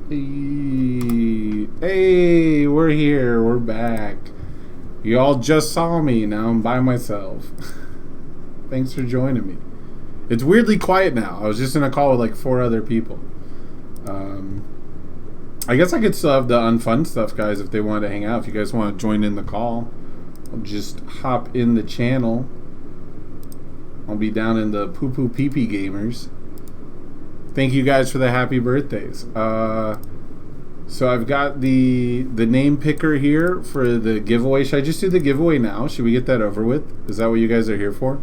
Hey, we're here. We're back. You all just saw me. Now I'm by myself. Thanks for joining me. It's weirdly quiet now. I was just in a call with like 4 other people. I guess I could still have the unfun stuff, guys, if they wanted to hang out. If you guys want to join in the call, I'll just hop in the channel. I'll be down in the poo-poo pee-pee gamers. Thank you guys for the happy birthdays. So I've got the name picker here for the giveaway. Should I just do the giveaway now? Should we get that over with? Is that what you guys are here for?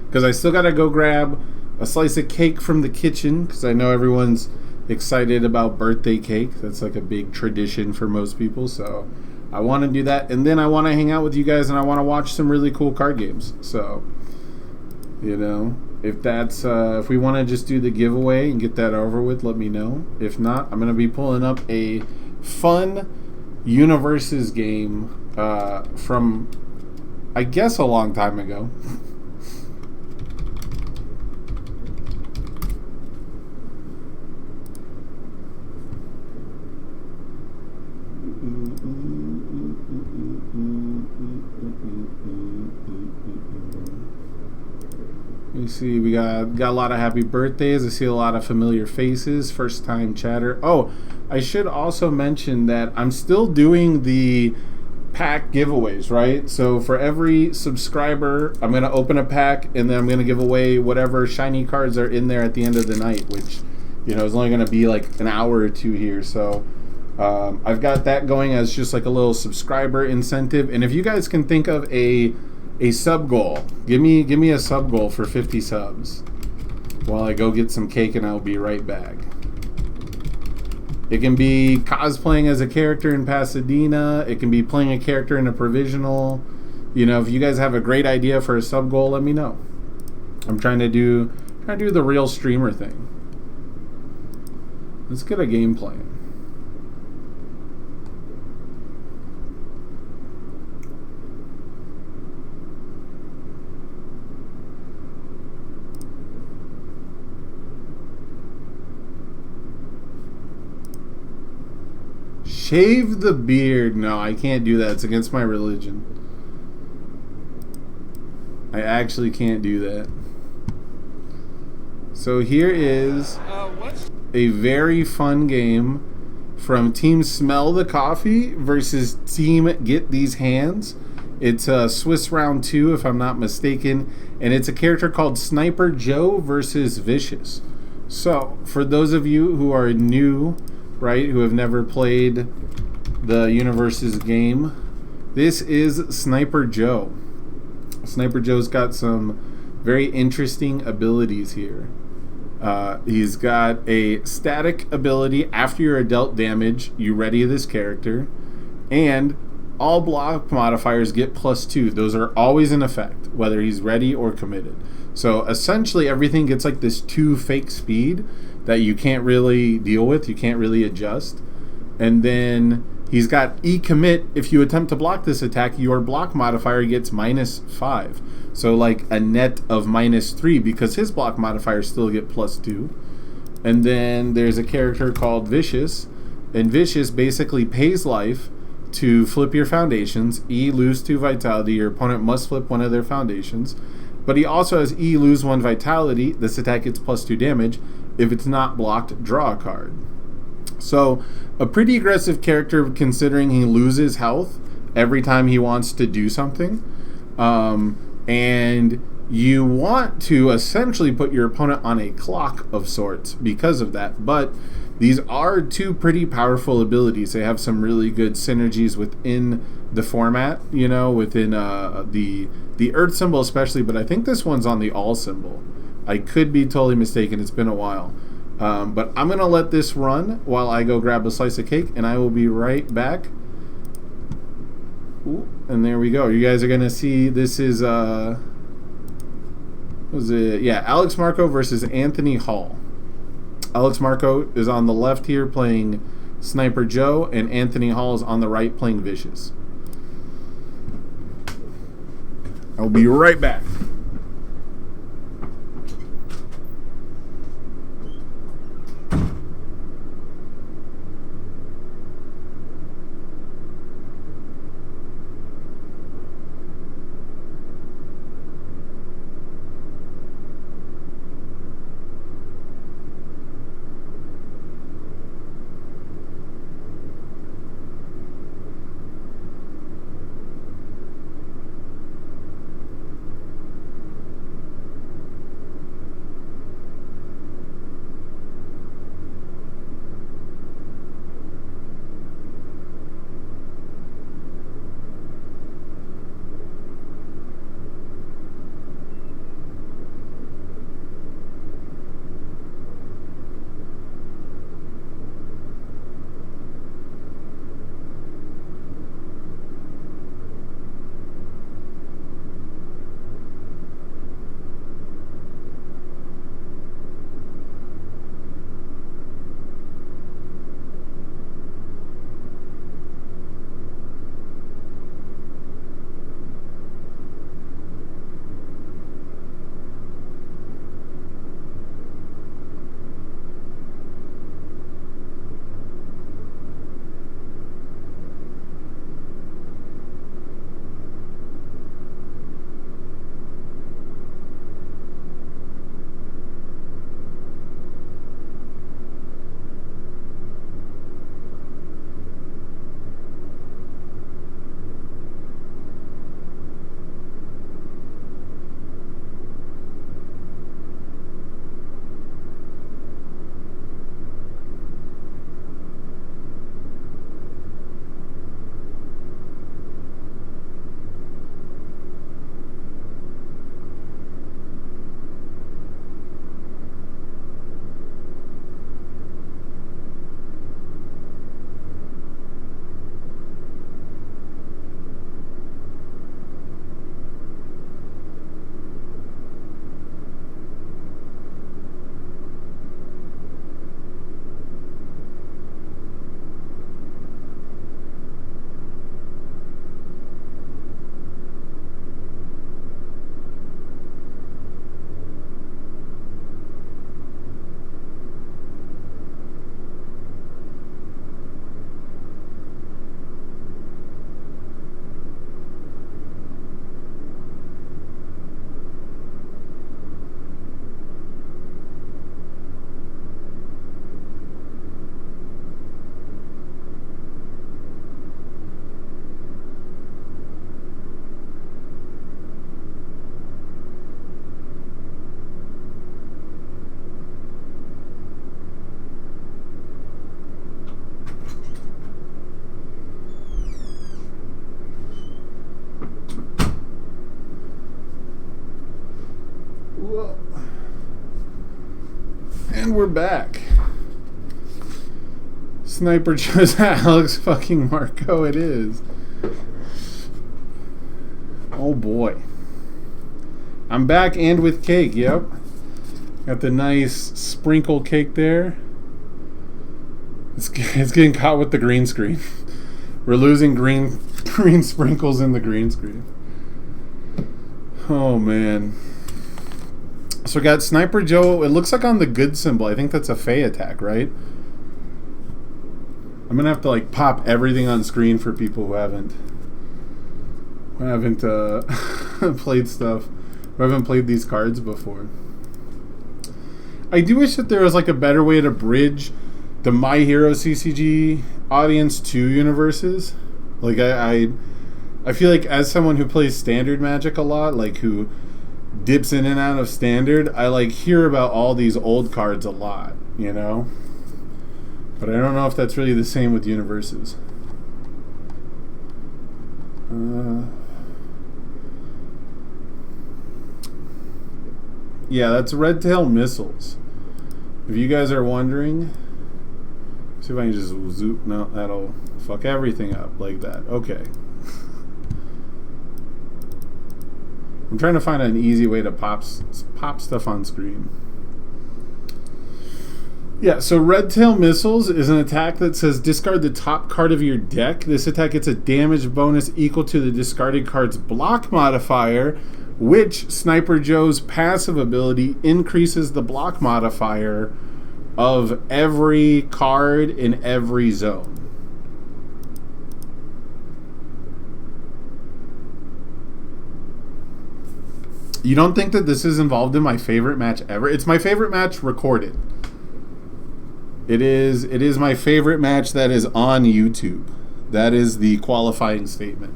Because I still got to go grab a slice of cake from the kitchen, because I know everyone's excited about birthday cake. That's like a big tradition for most people. So I want to do that. And then I want to hang out with you guys, and I want to watch some really cool card games. So, you know, if that's if we want to just do the giveaway and get that over with, let me know. If not, I'm going to be pulling up a fun Universus game from, I guess, a long time ago. You see, we got a lot of happy birthdays. I see a lot of familiar faces, first time chatter. Oh, I should also mention that I'm still doing the pack giveaways, right? So for every subscriber, I'm going to open a pack, and then I'm going to give away whatever shiny cards are in there at the end of the night, which, you know, is only going to be like an hour or two here. So I've got that going as just like a little subscriber incentive. And if you guys can think of a sub goal, give me a sub goal for 50 subs while I go get some cake, and I'll be right back. It can be cosplaying as a character in Pasadena. It can be playing a character in a provisional. You know, if you guys have a great idea for a sub goal, let me know. I'm trying to do the real streamer thing. Let's get a game playing. Shave the beard. No, I can't do that. It's against my religion. I actually can't do that. So here is a very fun game from Team Smell the Coffee versus Team Get These Hands. It's Swiss Round 2, if I'm not mistaken. And it's a character called Sniper Joe versus Vicious. So, for those of you who are new, right, who have never played the Universus game, this is Sniper Joe. Sniper Joe's got some very interesting abilities here. He's got a static ability. After you're dealt damage, you ready this character, and all block modifiers get +2. Those are always in effect, whether he's ready or committed. So essentially everything gets like this 2 fake speed that you can't really deal with, you can't really adjust. And then he's got E-commit. If you attempt to block this attack, your block modifier gets -5. So like a net of -3, because his block modifiers still get +2. And then there's a character called Vicious, and Vicious basically pays life to flip your foundations. E, lose 2 vitality. Your opponent must flip one of their foundations. But he also has E, lose 1 vitality. This attack gets +2 damage. If it's not blocked, draw a card. So a pretty aggressive character, considering he loses health every time he wants to do something. And you want to essentially put your opponent on a clock of sorts because of that. But these are 2 pretty powerful abilities. They have some really good synergies within the format, you know, within the Earth symbol especially, but I think this one's on the All symbol. I could be totally mistaken. It's been a while. But I'm going to let this run while I go grab a slice of cake, and I will be right back. Ooh, and there we go. You guys are going to see this is, Alex Marco versus Anthony Hall. Alex Marco is on the left here playing Sniper Joe, and Anthony Hall is on the right playing Vicious. I'll be right back. back. Sniper Joe's Alex fucking Marco, it is. Oh boy. I'm back and with cake, yep. Got the nice sprinkle cake there. It's getting caught with the green screen. We're losing green sprinkles in the green screen. Oh man. So we got Sniper Joe. It looks like on the good symbol. I think that's a Fey attack, right? I'm gonna have to like pop everything on screen for people who haven't played stuff, who haven't played these cards before. I do wish that there was like a better way to bridge the My Hero CCG audience to Universus. Like I feel like as someone who plays standard Magic a lot, like who dips in and out of standard, I like hear about all these old cards a lot, you know? But I don't know if that's really the same with Universus. Yeah, that's Red Tail Missiles. If you guys are wondering, see if I can just zoom. No, that'll fuck everything up like that. Okay. I'm trying to find an easy way to pop stuff on screen. Yeah, so Red Tail Missiles is an attack that says discard the top card of your deck. This attack gets a damage bonus equal to the discarded card's block modifier, which Sniper Joe's passive ability increases the block modifier of every card in every zone. You don't think that this is involved in my favorite match ever? It's my favorite match recorded. It is my favorite match that is on YouTube. That is the qualifying statement.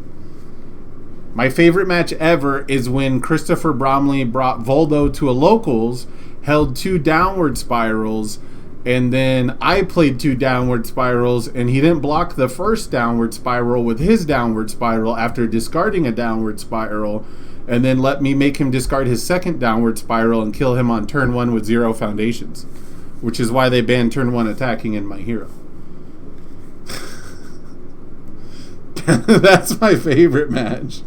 My favorite match ever is when Christopher Bromley brought Voldo to a locals, held 2 downward spirals, and then I played 2 downward spirals, and he didn't block the first downward spiral with his downward spiral after discarding a downward spiral, and then let me make him discard his second downward spiral and kill him on turn 1 with 0 foundations. Which is why they banned turn 1 attacking in My Hero. That's my favorite match.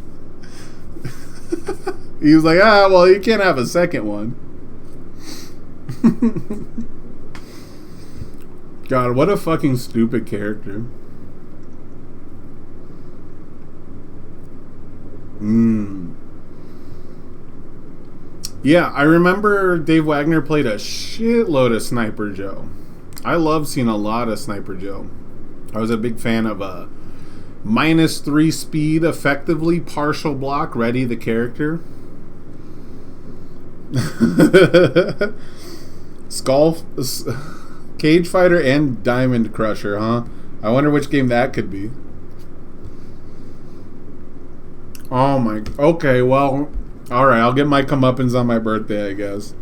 He was like, well, you can't have a second one. God, what a fucking stupid character. Yeah, I remember Dave Wagner played a shitload of Sniper Joe. I love seeing a lot of Sniper Joe. I was a big fan of -3 speed, effectively partial block, ready the character. Skull, Cage Fighter, and Diamond Crusher, huh? I wonder which game that could be. Oh my. Okay, well, alright, I'll get my comeuppance on my birthday, I guess.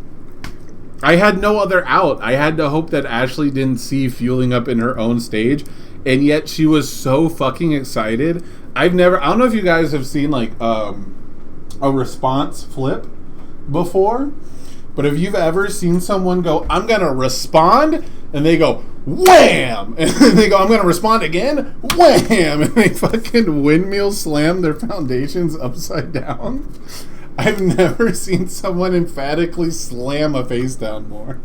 I had no other out. I had to hope that Ashley didn't see fueling up in her own stage, and yet she was so fucking excited. I don't know if you guys have seen like a response flip before, but if you've ever seen someone go, I'm gonna respond, and they go, wham! And they go, I'm gonna respond again, wham! And they fucking windmill slam their foundations upside down. I've never seen someone emphatically slam a face down more.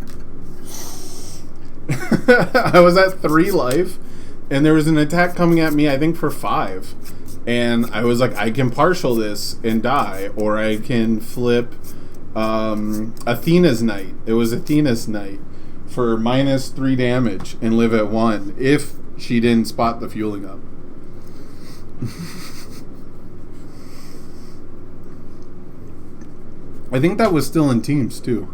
I was at 3 life, and there was an attack coming at me, I think for 5. And I was like, I can partial this and die, or I can flip Athena's Knight. It was Athena's Knight for -3 damage and live at 1 if she didn't spot the fueling up. I think that was still in teams, too.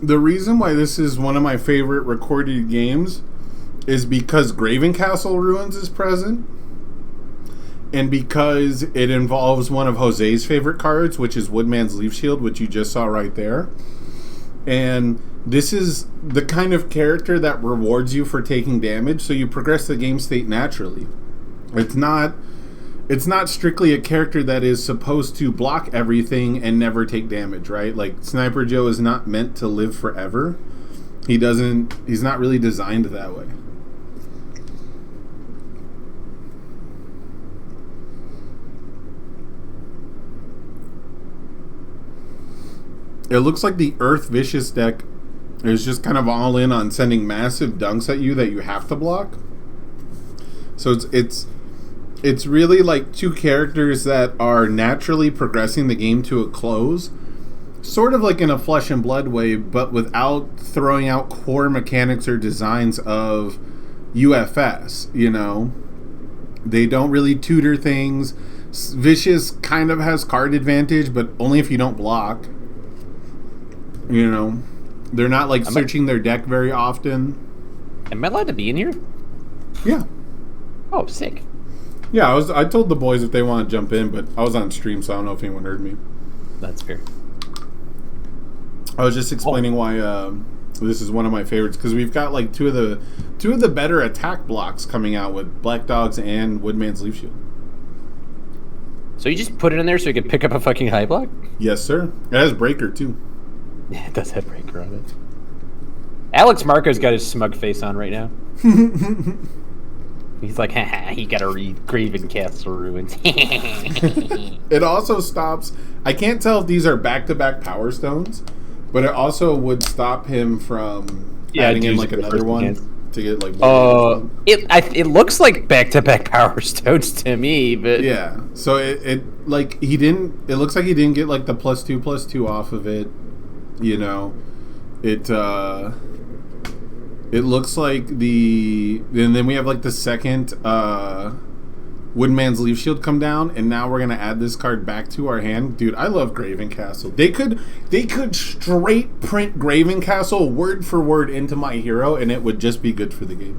The reason why this is one of my favorite recorded games is because Graven Castle Ruins is present, and because it involves one of Jose's favorite cards, which is Woodman's Leaf Shield, which you just saw right there. And this is the kind of character that rewards you for taking damage, so you progress the game state naturally. It's not strictly a character that is supposed to block everything and never take damage, right? Like Sniper Joe is not meant to live forever. He's not really designed that way. It looks like the Earth Vicious deck is just kind of all in on sending massive dunks at you that you have to block. So it's really like two characters that are naturally progressing the game to a close, sort of like in a Flesh and Blood way, but without throwing out core mechanics or designs of UFS, you know? They don't really tutor things. Vicious kind of has card advantage, but only if you don't block. You know? They're not like searching their deck very often. Am I allowed to be in here? Yeah. Oh, sick. Yeah, I told the boys if they want to jump in, but I was on stream, so I don't know if anyone heard me. That's fair. I was just explaining why this is one of my favorites, because we've got like two of the better attack blocks coming out with Black Dogs and Woodman's Leaf Shield. So you just put it in there so you can pick up a fucking high block? Yes, sir. It has Breaker too. Yeah, it does have Breaker on it. Alex Marco's got his smug face on right now. He's like, haha, he gotta read Graven Castle Ruins. It also stops. I can't tell if these are back-to-back Power Stones, but it also would stop him from adding in like another one to get like. It looks like back-to-back Power Stones to me, but yeah. So it like he didn't. It looks like he didn't get like the +2/+2 off of it. You know, it looks like and then we have like the second Woodman's Leaf Shield come down, and now we're gonna add this card back to our hand. Dude, I love Graven Castle. They could straight print Graven Castle word for word into my hero, and it would just be good for the game.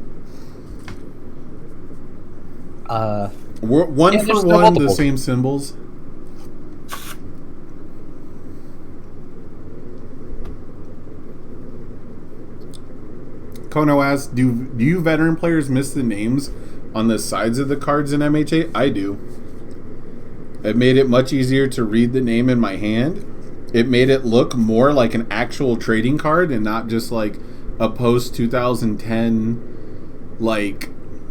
One for one, the same symbols. Kono asks, do you veteran players miss the names on the sides of the cards in MHA? I do. It made it much easier to read the name in my hand. It made it look more like an actual trading card and not just like a post-2010 like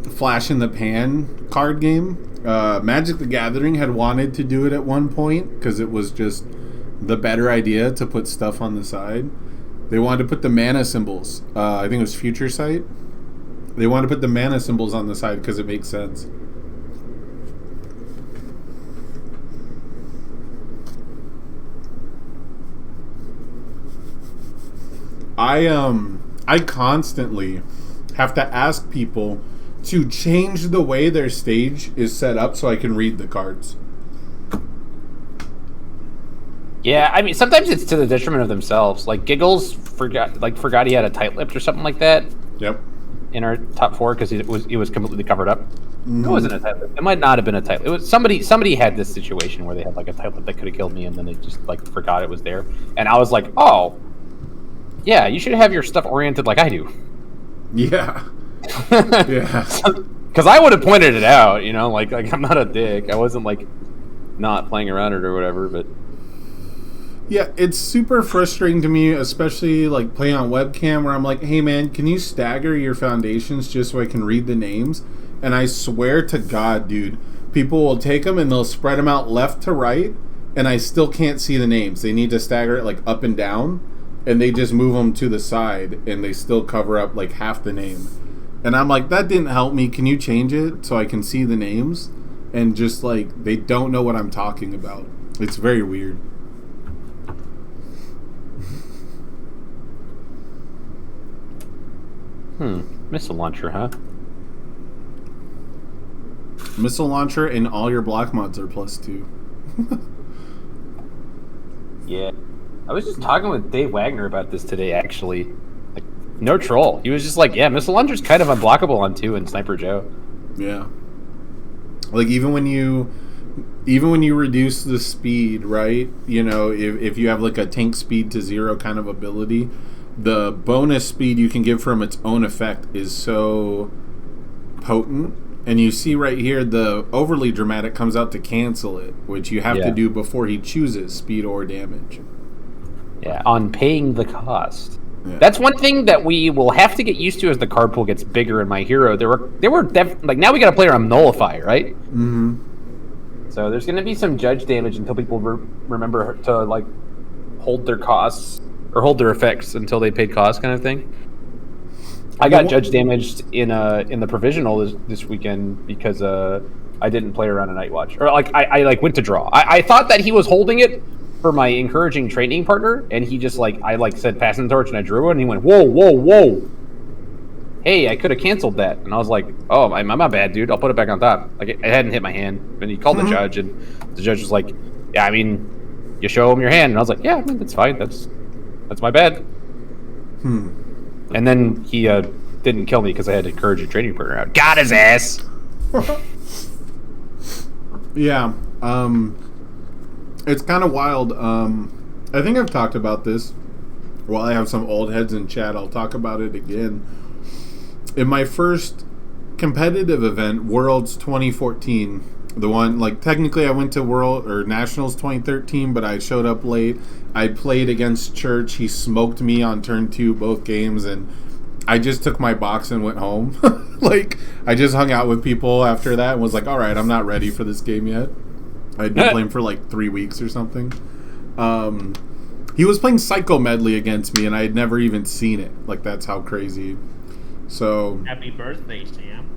flash in the pan card game. Magic the Gathering had wanted to do it at one point because it was just the better idea to put stuff on the side. They wanted to put the mana symbols. I think it was Future Sight. They wanted to put the mana symbols on the side because it makes sense. I constantly have to ask people to change the way their stage is set up so I can read the cards. Yeah, I mean, sometimes it's to the detriment of themselves. Like, Giggles forgot he had a tight lipped or something like that. Yep. In our top four because it was completely covered up. Mm-hmm. It wasn't a tight lip. It might not have been a tight lip. It was somebody had this situation where they had like a tight lip that could have killed me, and then they just like forgot it was there. And I was like, oh, yeah, you should have your stuff oriented like I do. Yeah. Yeah. Because I would have pointed it out, you know, like I'm not a dick. I wasn't like not playing around it or whatever, but. Yeah, it's super frustrating to me, especially like playing on webcam where I'm like, hey man, can you stagger your foundations just so I can read the names? And I swear to God, dude, people will take them and they'll spread them out left to right, and I still can't see the names. They need to stagger it like up and down, and they just move them to the side, and they still cover up like half the name. And I'm like, that didn't help me. Can you change it so I can see the names? And just like, they don't know what I'm talking about. It's very weird. Missile launcher, huh? Missile launcher and all your block mods are +2. Yeah. I was just talking with Dave Wagner about this today, actually. Like, no troll. He was just like, yeah, missile launcher's kind of unblockable on 2 in Sniper Joe. Yeah. Like, even when you reduce the speed, right? You know, if you have like a tank speed to 0 kind of ability, the bonus speed you can give from its own effect is so potent. And you see right here, the overly dramatic comes out to cancel it, which you have to do before he chooses speed or damage. Yeah, on paying the cost. Yeah. That's one thing that we will have to get used to as the card pool gets bigger in my hero. Like now we got to play around Nullify, right? Mm-hmm. So there's going to be some judge damage until people remember to like hold their costs or hold their effects until they paid costs, kind of thing. I got judge damaged in the provisional this weekend because I didn't play around a Night Watch, or like I like went to draw. I thought that he was holding it for my encouraging training partner, and he just I said passing the torch and I drew it, and he went whoa. Hey, I could have canceled that, and I was like, oh, my bad, dude. I'll put it back on top. Like it hadn't hit my hand, and he called the judge, and the judge was like, yeah, I mean, you show him your hand, and I was like, yeah, I mean, that's fine. That's my bad. And then he didn't kill me because I had to encourage a training partner out. Got his ass. Yeah. It's kind of wild. I think I've talked about this. While I have some old heads in chat, I'll talk about it again. In my first competitive event, Worlds 2014, the one, technically I went to World or Nationals 2013, but I showed up late. I played against Church. He smoked me on turn 2 both games, and I just took my box and went home. I just hung out with people after that and was like, all right, I'm not ready for this game yet. I'd been playing for 3 weeks or something. He was playing Psycho Medley against me, and I had never even seen it. That's how crazy. So happy birthday, Sam.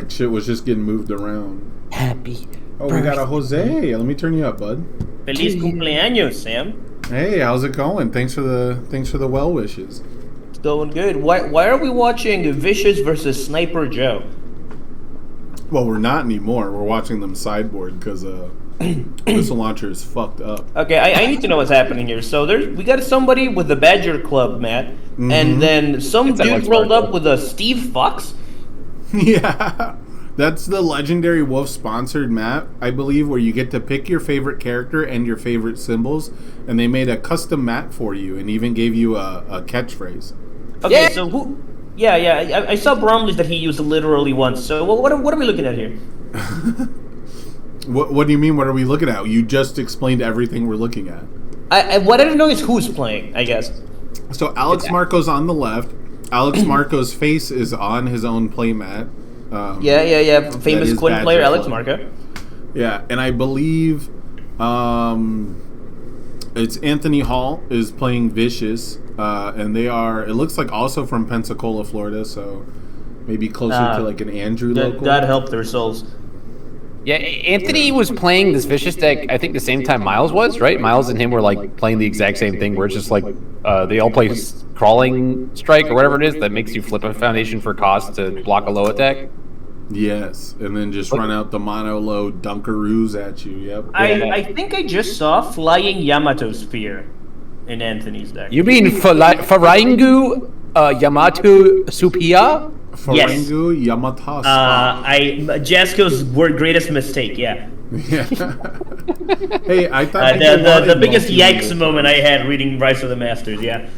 Shit was just getting moved around. Happy birthday. We got a Jose. Let me turn you up, bud. Feliz cumpleaños, Sam. Hey, how's it going? Thanks for the well wishes. It's going good. Why are we watching Vicious versus Sniper Joe? Well, we're not anymore. We're watching them sideboard because missile launcher is fucked up. Okay, I need to know what's happening here. So we got somebody with the Badger Club, Matt, and then some dude rolled up with a Steve Fox. Yeah, that's the legendary Wolf sponsored map, I believe, where you get to pick your favorite character and your favorite symbols, and they made a custom map for you and even gave you a catchphrase. Okay, so who? Yeah, I saw Bromley's that he used literally once. So what are we looking at here? What do you mean? What are we looking at? You just explained everything we're looking at. What I don't know is who's playing, I guess. So Alex Marco's on the left. Alex Marco's face is on his own playmat. Yeah. Famous Quinn player Alex Marco. Yeah, and I believe it's Anthony Hall is playing Vicious, and they are, it looks like, also from Pensacola, Florida, so maybe closer to an Andrew local. God help their souls. Yeah, Anthony was playing this Vicious deck, I think, the same time Miles was, right? Miles and him were playing the exact same thing, where it's just they all play Crawling Strike or whatever it is that makes you flip a Foundation for cost to block a low attack. Yes, and then just run out the mono low Dunkaroos at you. Yep. I think I just saw Flying Yamato Spear in Anthony's deck. You mean Farangu Yamato Supia? Farangu Yamato Supia. Jasko's greatest mistake, yeah. Yeah. Hey, I thought the biggest yikes moment I had reading Rise of the Masters, yeah.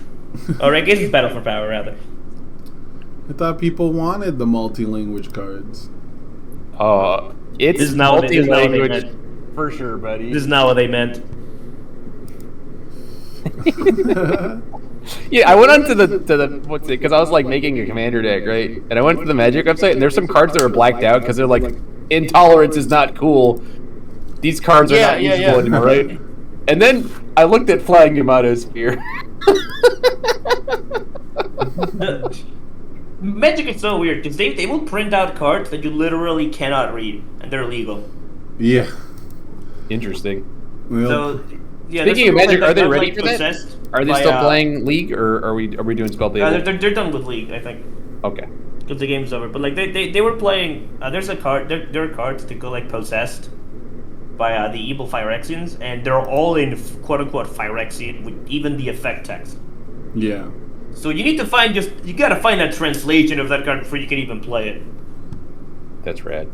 Or I guess it's Battle for Power, rather. I thought people wanted the multi-language cards. It's multi-language for sure, buddy. This is not what they meant. Yeah, I went onto the what's it? Because I was making a commander deck, right? And I went to the Magic website, and there's some cards that were blacked out because they're intolerance is not cool. These cards are not usable anymore, right? And then I looked at Flying Yamato Spear. Magic is so weird because they will print out cards that you literally cannot read, and they're legal. Yeah. Interesting. Well, so, yeah, speaking of Magic, are they ready for that? Possessed Are they still playing League, or are we doing Spellblade? They're done with League, I think. Okay. Because the game's over. But they were playing. There's a card. There are cards that go Possessed by the evil Phyrexians, and they're all in quote unquote Phyrexian with even the effect text. Yeah. So you need to you gotta find that translation of that card before you can even play it. That's rad.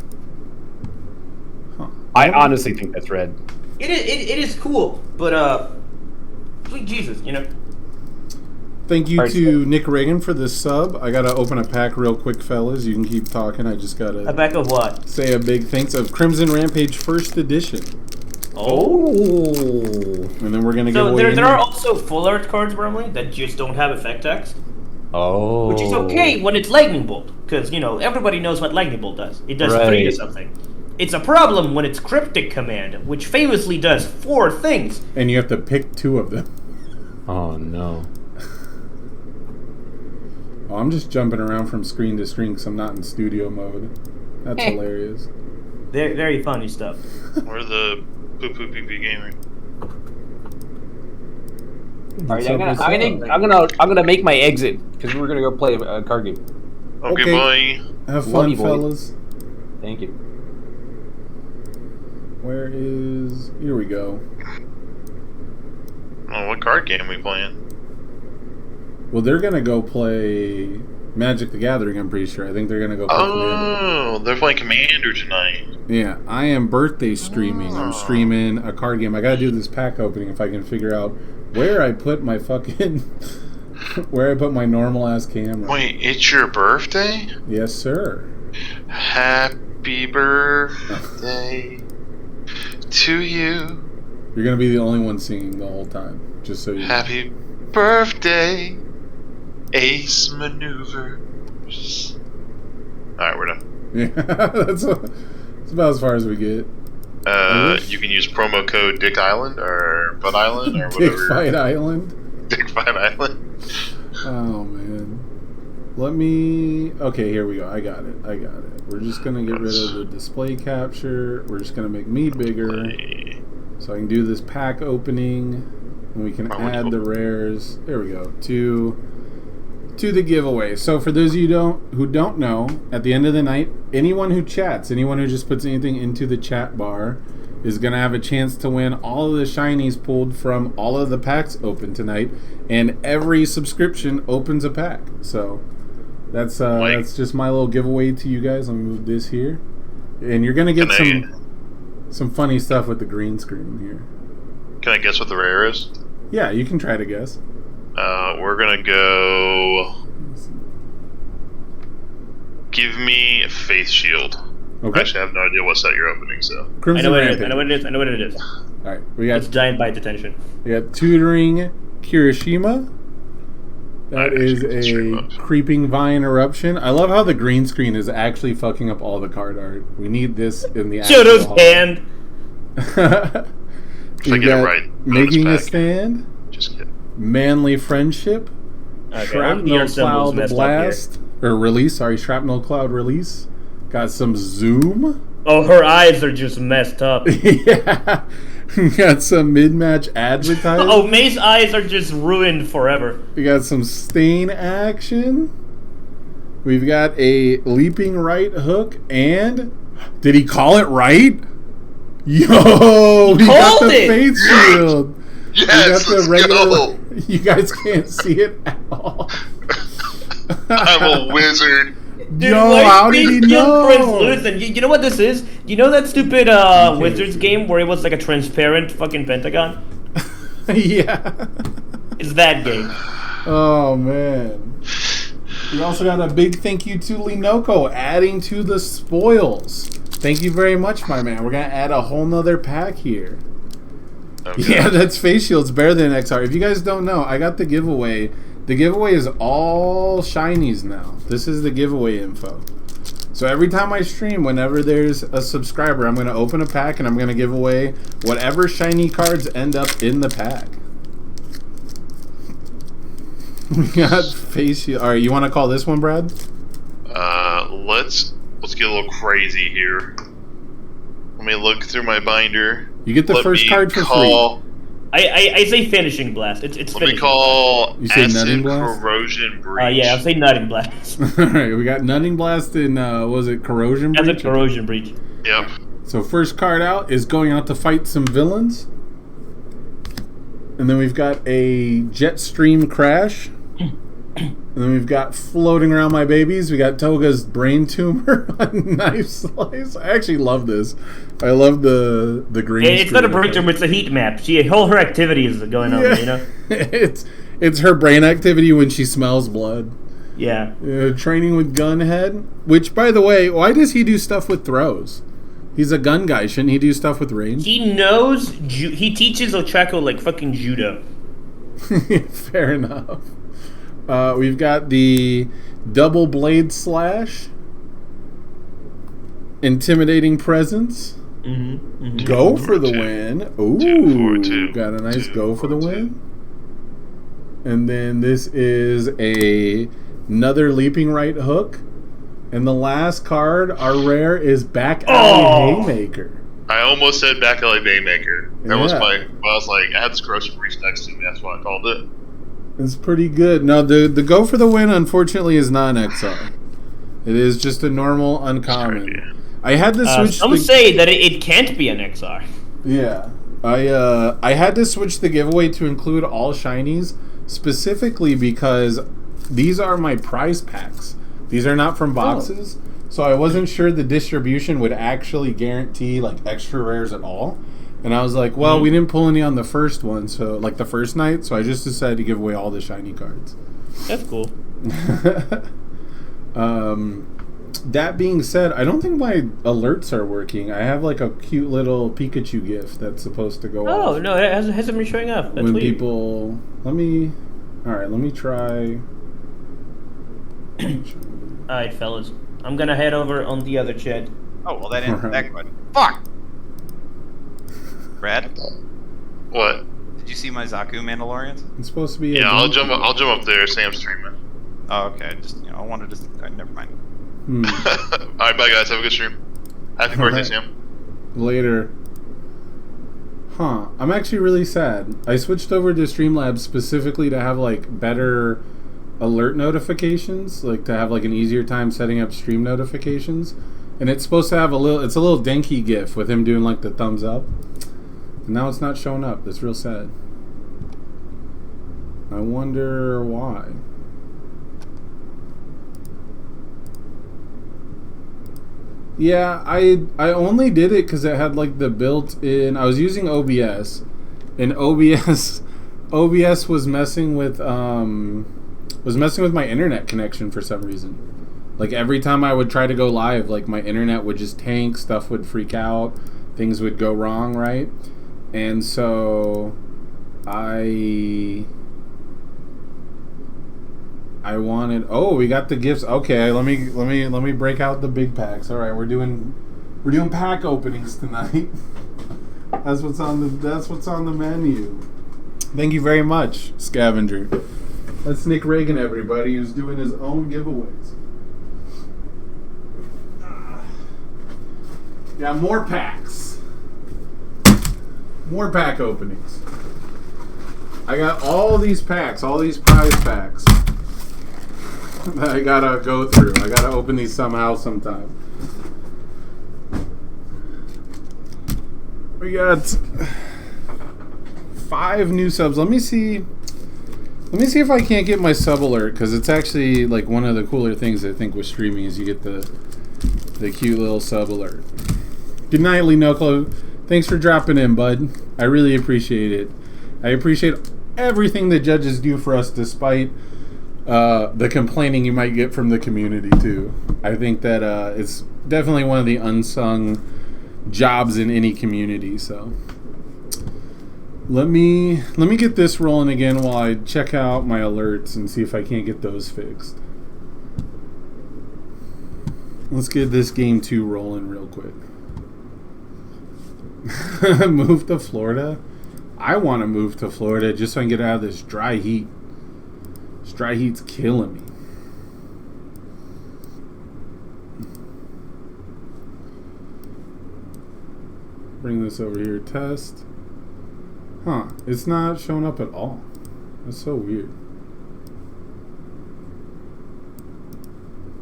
Huh. I honestly think that's rad. It is cool, but sweet Jesus, Thank you to Nick Reagan for the sub. I gotta open a pack real quick, fellas. You can keep talking. I just gotta... A pack of what? Say a big thanks of Crimson Rampage First Edition. Oh. And then we're gonna give away... So there are also full art cards, Bramley, that just don't have effect text. Oh. Which is okay when it's Lightning Bolt, because, everybody knows what Lightning Bolt does. It does 3 to something. It's a problem when it's Cryptic Command, which famously does 4 things. And you have to pick 2 of them. Oh, no. Oh, I'm just jumping around from screen to screen because I'm not in studio mode. That's hilarious. Very, very funny stuff. We're the poo-poo-pee-pee gamer. Alright, I'm gonna make my exit because we're gonna go play a card game. Okay, bye. Have fun, fellas. Thank you. Where is... Here we go. Oh, what card game are we playing? Well, they're gonna go play Magic the Gathering, I'm pretty sure. I think they're gonna go play Commander. They're playing Commander tonight. Yeah, I am birthday streaming. I'm streaming a card game. I gotta do this pack opening if I can figure out where I put my fucking... where I put my normal-ass camera. Wait, it's your birthday? Yes, sir. Happy birthday to you. You're gonna be the only one singing the whole time, just so you know. Happy birthday, Ace Maneuvers. Alright, we're done. Yeah, that's about as far as we get. You can use promo code Dick Island or Butt Island or whatever. Dick Fight Island? Dick Fight Island. Oh, man. Let me... Okay, here we go. I got it. We're just going to get rid of the display capture. We're just going to make me bigger. So I can do this pack opening. And we can add the rares. There we go. To the giveaway. So for those of you who don't know, at the end of the night, anyone who chats, anyone who just puts anything into the chat bar is going to have a chance to win all of the shinies pulled from all of the packs open tonight. And every subscription opens a pack. So that's just my little giveaway to you guys. Let me move this here. And you're going to get some funny stuff with the green screen here. Can I guess what the rare is? Yeah, you can try to guess. We're gonna go. Give me Faith Shield. Okay. Actually, I have no idea what set you're opening, so. Crimson I know Rampage. what it is. Alright, we got... It's Giant Bite Detention. We got Tutoring Kirishima. That is a Creeping Vine Eruption. I love how the green screen is actually fucking up all the card art. We need this in the actual Shoto's hand! If I get it right. Making a Stand. Just kidding. Manly Friendship. Okay, Shrapnel Cloud Blast. Or Release, sorry. Shrapnel Cloud Release. Got some Zoom. Oh, her eyes are just messed up. Yeah. Got some mid-match advertising. Oh, May's eyes are just ruined forever. We got some Stain action. We've got a Leaping Right Hook. And... Did he call it right? Yo! We got the Faith Shield. Yes, we got the regular. Go. You guys can't see it at all. I'm a wizard. Dude, no, how did he know? You know what this is? You know that stupid Wizards game where it was like a transparent fucking pentagon? Yeah. It's that game. Oh, man. We also got a big thank you to Linoko adding to the spoils. Thank you very much, my man. We're going to add a whole nother pack here. Okay. Yeah, that's Face Shield's better than XR. If you guys don't know, I got the giveaway. The giveaway is all shinies now. This is the giveaway info. So every time I stream, whenever there's a subscriber, I'm going to open a pack and I'm going to give away whatever shiny cards end up in the pack. We got Face Shield. All right, you want to call this one, Brad? Let's get a little crazy here. Let me look through my binder. You get the first card for free. I say Finishing Blast. It's Let Finishing me call you say Acid Nutting Blast? Corrosion Breach. Yeah, I'll say Nutting Blast. Alright, we got Nutting Blast and, was it Corrosion Breach? That's a Corrosion Breach. Yep. So first card out is going out to fight some villains. And then we've got a Jetstream Crash. And then we've got Floating Around My Babies. We got Toga's Brain Tumor on Knife Slice. I actually love this. I love the green. It's not a brain tumor, it's a heat map. All her activities are going on, you know? It's her brain activity when she smells blood. Yeah. Training with Gunhead. Which, by the way, why does he do stuff with throws? He's a gun guy. Shouldn't he do stuff with range? He knows. He teaches Ochako like fucking judo. Fair enough. We've got the double blade slash. Intimidating presence. Go for the win. Ooh, got a nice go for the win. And then this is another leaping right hook. And the last card, our rare, is Back Alley Haymaker. I almost said Back Alley Haymaker. That was Yeah. I was like, I had this grocery reach next to me. That's why I called it. It's pretty good. Now, the go for the win, unfortunately, is not an XR. It is just a normal uncommon. I had to switch. Some say that it can't be an XR. Yeah, I had to switch the giveaway to include all shinies, specifically because these are my prize packs. These are not from boxes, so I wasn't sure the distribution would actually guarantee like extra rares at all. And I was like, well, we didn't pull any on the first one, so like the first night, so I just decided to give away all the shiny cards. That's cool. That being said, I don't think my alerts are working. I have like a cute little Pikachu gift that's supposed to go off. Oh no, it hasn't been showing up. That's When weird. people, let me try. Alright, fellas. I'm gonna head over on the other chat. Oh, well, that ended that quick. Fuck! Brad, What? did you see my Zaku Mandalorians? It's supposed to be. Yeah, I'll jump up there. Sam's streaming. Oh, okay. Just, I wanted to... never mind. Alright, bye guys. Have a good stream. Happy birthday, Sam. Later. Huh. I'm actually really sad. I switched over to Streamlabs specifically to have like better alert notifications, like to have like an easier time setting up stream notifications. And it's supposed to have it's a little Denki gif with him doing like the thumbs up. And now it's not showing up. That's real sad. I wonder why. Yeah, I only did it because it had like the built-in. I was using OBS, and OBS was messing with my internet connection for some reason. Like every time I would try to go live, like my internet would just tank, stuff would freak out, things would go wrong, right? And so I wanted. Oh, we got the gifts. Okay, let me break out the big packs. All right, we're doing pack openings tonight. That's what's on the menu. Thank you very much, Scavenger. That's Nick Reagan, everybody, who's doing his own giveaways. Yeah, more packs. More pack openings. I got all these packs, all these prize packs that I gotta go through. I gotta open these somehow, sometime. We got 5 new subs. Let me see if I can't get my sub alert, because it's actually like one of the cooler things I think with streaming is you get the cute little sub alert. Good night, Linoclo. Thanks for dropping in, bud. I really appreciate it. I appreciate everything the judges do for us, despite the complaining you might get from the community too. I think that it's definitely one of the unsung jobs in any community. So let me get this rolling again while I check out my alerts and see if I can't get those fixed. Let's get this game 2 rolling real quick. Move to Florida? I want to move to Florida just so I can get out of this dry heat. This dry heat's killing me. Bring this over here, test. Huh, it's not showing up at all. That's so weird.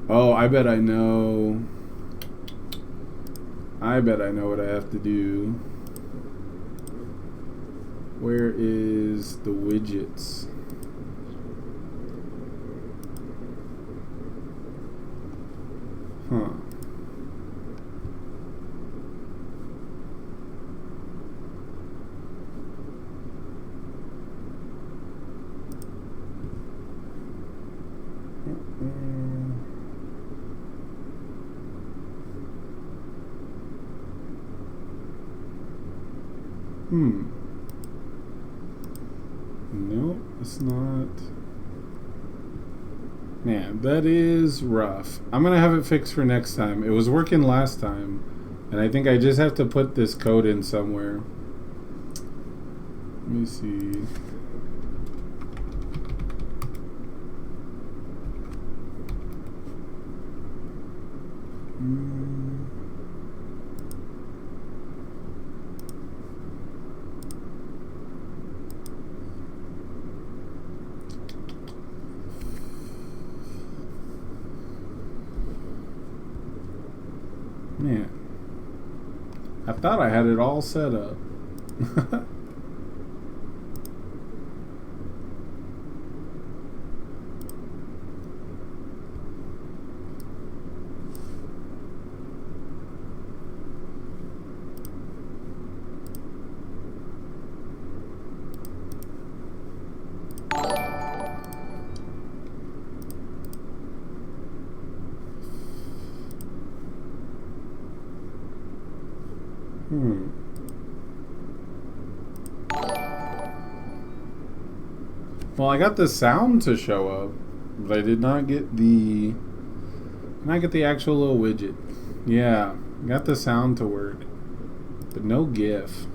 Oh, I bet I know what I have to do. Where is the widgets? Huh. Nope, it's not. Man, that is rough. I'm gonna have it fixed for next time. It was working last time, and I think I just have to put this code in somewhere. Let me see. Man, I thought I had it all set up. Well, I got the sound to show up, but I did not get the actual little widget. Yeah, I got the sound to work, but no GIF.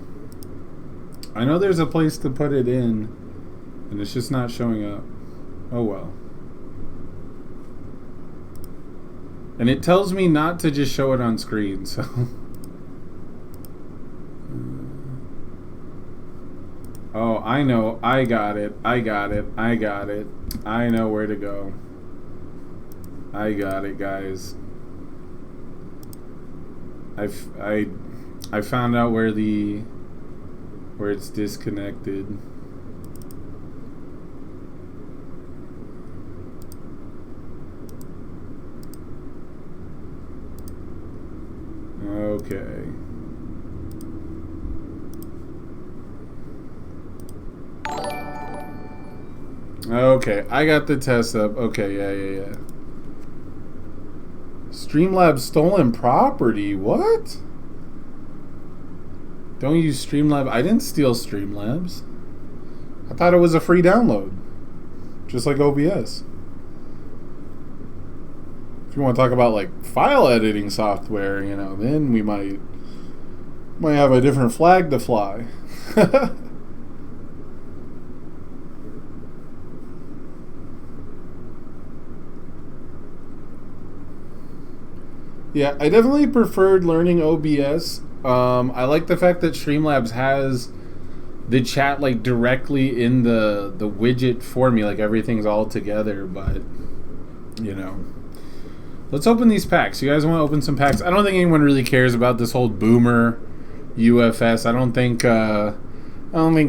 I know there's a place to put it in, and it's just not showing up. Oh well. And it tells me not to just show it on screen, so... Oh, I know. I got it. I know where to go. I got it, guys. I found out where it's disconnected. Okay. Okay, I got the test up. Okay, yeah. Streamlabs stolen property. What? Don't use Streamlabs. I didn't steal Streamlabs. I thought it was a free download, just like OBS. If you want to talk about like file editing software, you know, then we might have a different flag to fly. Yeah, I definitely preferred learning OBS. I like the fact that Streamlabs has the chat like directly in the widget for me, like everything's all together. But you know, let's open these packs. You guys want to open some packs? I don't think anyone really cares about this whole boomer UFS. I don't think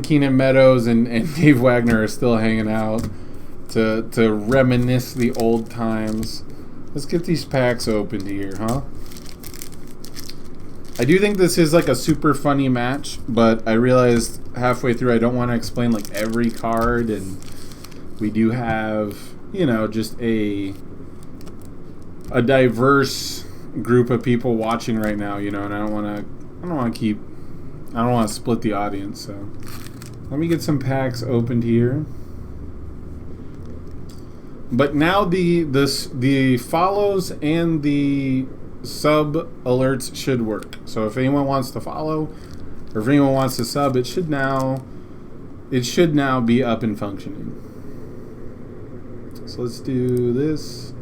Keenan Meadows and Dave Wagner are still hanging out to reminisce the old times. Let's get these packs opened here, huh? I do think this is like a super funny match, but I realized halfway through I don't want to explain like every card, and we do have, you know, just a diverse group of people watching right now, you know, and I don't want to split the audience, so let me get some packs opened here. But now the follows and the sub alerts should work. So if anyone wants to follow or if anyone wants to sub, it should now be up and functioning. So let's do this.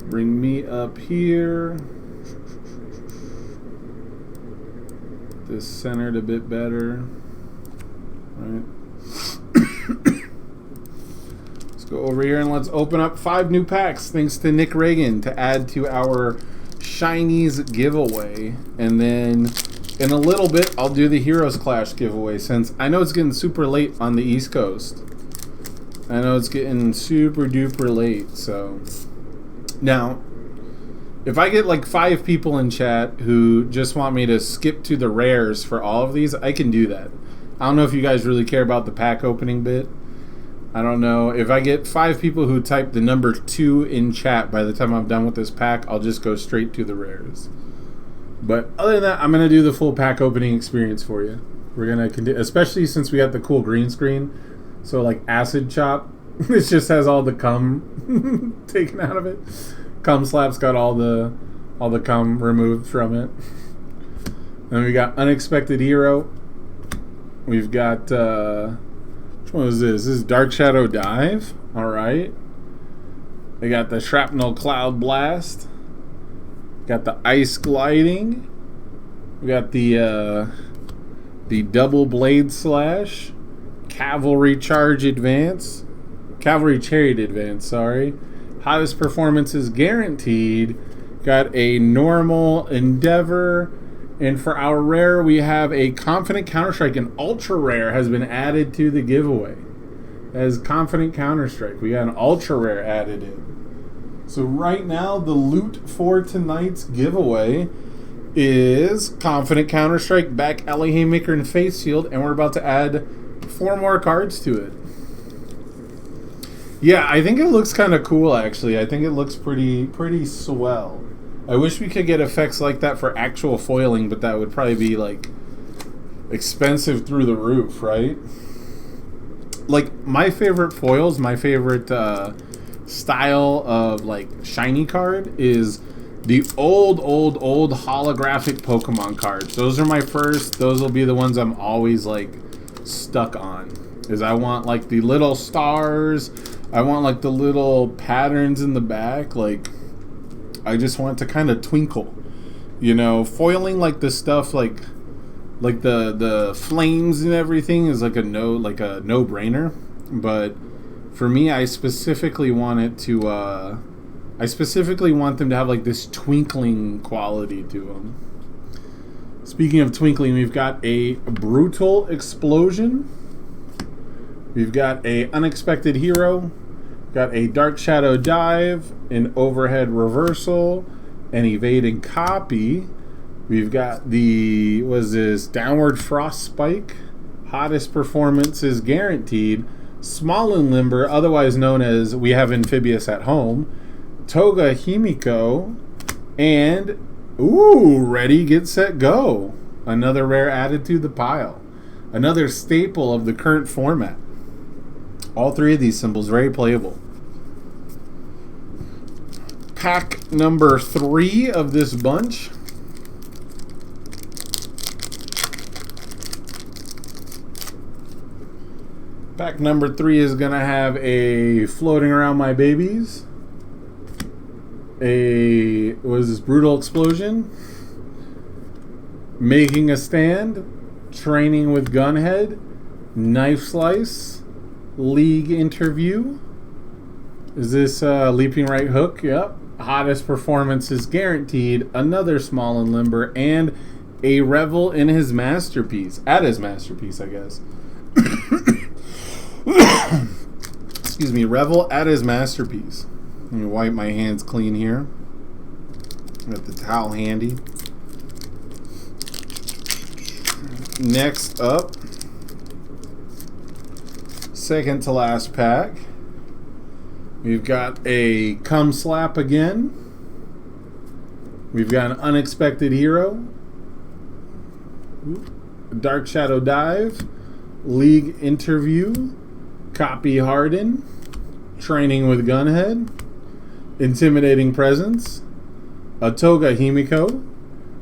Bring me up here. This centered a bit better. All right. Go over here and let's open up 5 new packs thanks to Nick Reagan to add to our Shinies giveaway. And then in a little bit I'll do the Heroes Clash giveaway, since I know it's getting super late on the East Coast. I know it's getting super duper late. So now if I get like 5 people in chat who just want me to skip to the rares for all of these, I can do that. I don't know if you guys really care about the pack opening bit. I don't know. If I get 5 people who type the number 2 in chat by the time I'm done with this pack, I'll just go straight to the rares. But other than that, I'm going to do the full pack opening experience for you. We're going to continue, especially since we got the cool green screen. So like Acid Chop, it just has all the cum taken out of it. Cum Slap's got all the cum removed from it. Then we got Unexpected Hero. We've got which one is this? This is Dark Shadow Dive. All right. They got the Shrapnel Cloud Blast. Got the Ice Gliding. We got the Double Blade Slash. Cavalry Chariot Advance. Sorry. Hottest performances guaranteed. Got a normal Endeavor. And for our rare, we have a Confident Counter-Strike. An ultra rare has been added to the giveaway. As Confident Counter-Strike. We got an ultra rare added in. So right now, the loot for tonight's giveaway is Confident Counter-Strike, back Alley Haymaker, and Face Shield, and we're about to add 4 more cards to it. Yeah, I think it looks kind of cool, actually. I think it looks pretty swell. I wish we could get effects like that for actual foiling, but that would probably be, like, expensive through the roof, right? Like, my favorite foils, my favorite style of, like, shiny card is the old holographic Pokemon cards. Those are my first. Those will be the ones I'm always, like, stuck on. Is I want, like, the little stars. I want, like, the little patterns in the back. Like, I just want to kind of twinkle. You know, foiling, like, the stuff, like the flames and everything is like a no-brainer. But for me, I specifically want it to I specifically want them to have like this twinkling quality to them. Speaking of twinkling, we've got a Brutal Explosion. We've got a Unexpected Hero. Got a Dark Shadow Dive, an Overhead Reversal, an Evade and Copy. We've got the, what is this, Downward Frost Spike. Hottest performances guaranteed. Small and Limber, otherwise known as We Have Amphibious at Home. Toga Himiko. And, ooh, Ready, Get, Set, Go. Another rare added to the pile. Another staple of the current format. All 3 of these symbols very playable. Pack number 3 of this bunch. Pack number 3 is going to have a Floating Around My Babies. What is this? Brutal Explosion. Making a Stand. Training with Gunhead. Knife Slice. League Interview. Is this Leaping Right Hook? Yep. Hottest performances guaranteed. Another Small and Limber. And a Revel in his masterpiece. At his masterpiece, I guess. Excuse me. Revel at his masterpiece. Let me wipe my hands clean here. Got the towel handy. Next up, second to last pack, we've got a Cum Slap again. We've got an Unexpected Hero, Dark Shadow Dive, League Interview, Copy Harden, Training with Gunhead, Intimidating Presence, a Toga Himiko.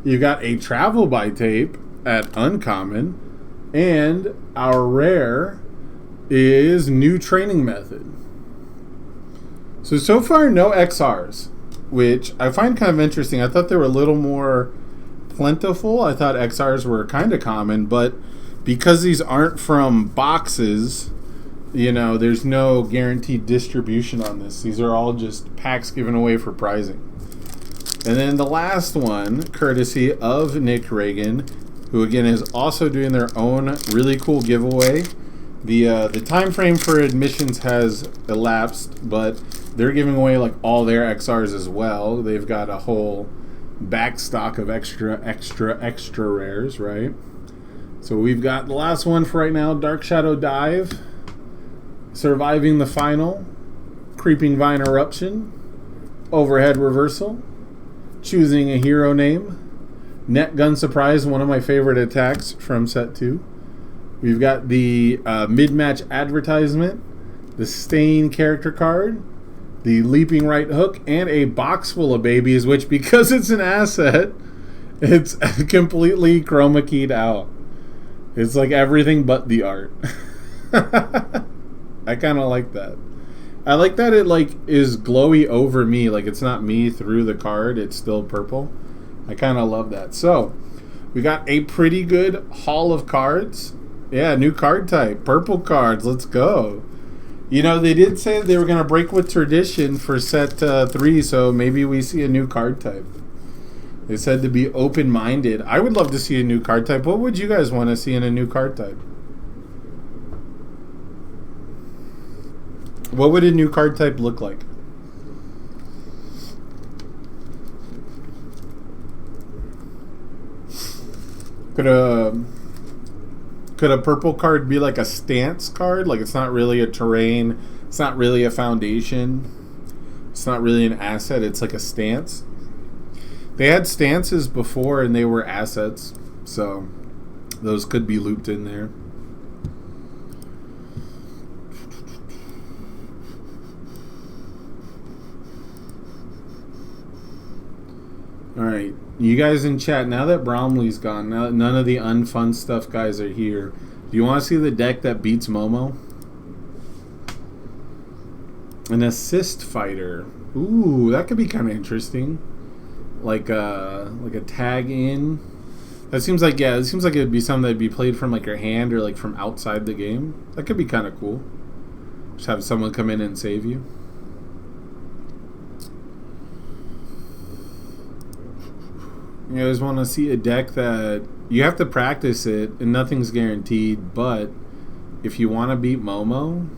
You've got a Travel by Tape at Uncommon, and our rare is New Training Method. So far, no XRs, which I find kind of interesting. I thought they were a little more plentiful. I thought XRs were kind of common, but because these aren't from boxes, you know, there's no guaranteed distribution on this. These are all just packs given away for prizing. And then the last one, courtesy of Nick Reagan, who again is also doing their own really cool giveaway. The time frame for admissions has elapsed, but they're giving away like all their XRs as well. They've got a whole back stock of extra rares, right? So we've got the last one for right now, Dark Shadow Dive, Surviving the Final, Creeping Vine Eruption, Overhead Reversal, Choosing a Hero Name, Net Gun Surprise, one of my favorite attacks from set 2. We've got the mid-match advertisement, the Stain character card, the Leaping Right Hook, and a box full of babies, which, because it's an asset, it's completely chroma keyed out. It's like everything but the art. I kind of like that. I like that it like is glowy over me, like it's not me through the card, it's still purple. I kind of love that. So, we got a pretty good haul of cards. Yeah, new card type, purple cards, let's go. You know, they did say they were going to break with tradition for set 3, so maybe we see a new card type. They said to be open-minded. I would love to see a new card type. What would you guys want to see in a new card type? What would a new card type look like? Could a purple card be like a stance card? Like it's not really a terrain, it's not really a foundation, it's not really an asset, it's like a stance. They had stances before and they were assets, so those could be looped in there. Alright, you guys in chat, now that Bromley's gone, now that none of the unfun stuff guys are here, do you want to see the deck that beats Momo? An assist fighter. Ooh, that could be kind of interesting. Like a tag in. That seems like, yeah, it seems like it'd be something that'd be played from like your hand or like from outside the game. That could be kind of cool. Just have someone come in and save you. You guys want to see a deck that you have to practice it and nothing's guaranteed, but if you want to beat Momo,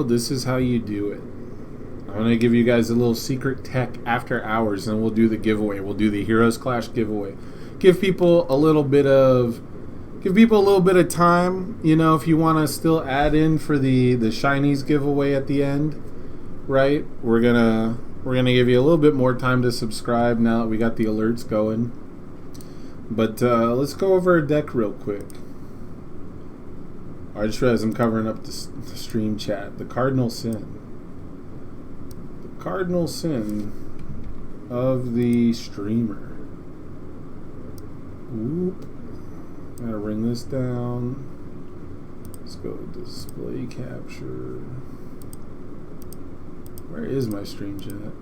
this is how you do it. I'm going to give you guys a little secret tech after hours and we'll do the giveaway. We'll do the Heroes Clash giveaway. Give people a little bit of time, you know, if you want to still add in for the Shinies giveaway at the end, right? We're going to give you a little bit more time to subscribe now that we got the alerts going. But let's go over a deck real quick. I just realized I'm covering up the stream chat. The Cardinal Sin. The Cardinal Sin of the streamer. Oop. Gotta bring this down. Let's go to display capture. Where is my stream chat?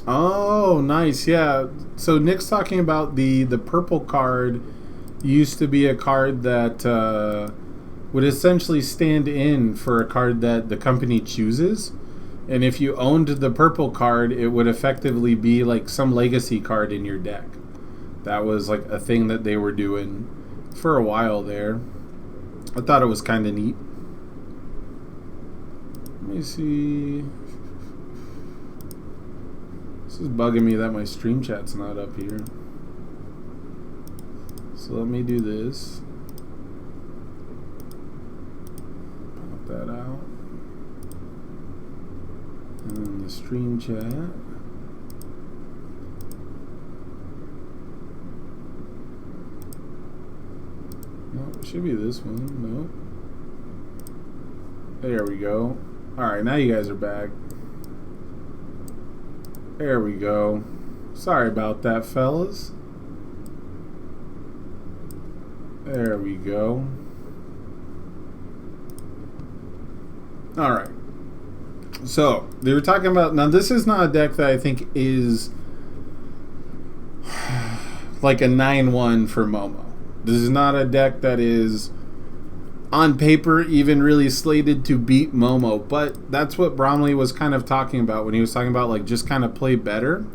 Oh, nice. Yeah. So Nick's talking about the purple card used to be a card that would essentially stand in for a card that the company chooses. And if you owned the purple card, it would effectively be like some legacy card in your deck. That was like a thing that they were doing for a while there. I thought it was kind of neat. Let me see. This is bugging me that my stream chat's not up here. So let me do this. Pop that out. And then the stream chat. No, it should be this one. No. There we go. Alright, now you guys are back. There we go. Sorry about that, fellas. There we go. Alright. So, they were talking about... Now, this is not a deck that I think is like a 9-1 for Momo. This is not a deck that is, on paper, even really slated to beat Momo. But that's what Bromley was kind of talking about when he was talking about, like, just kind of play better.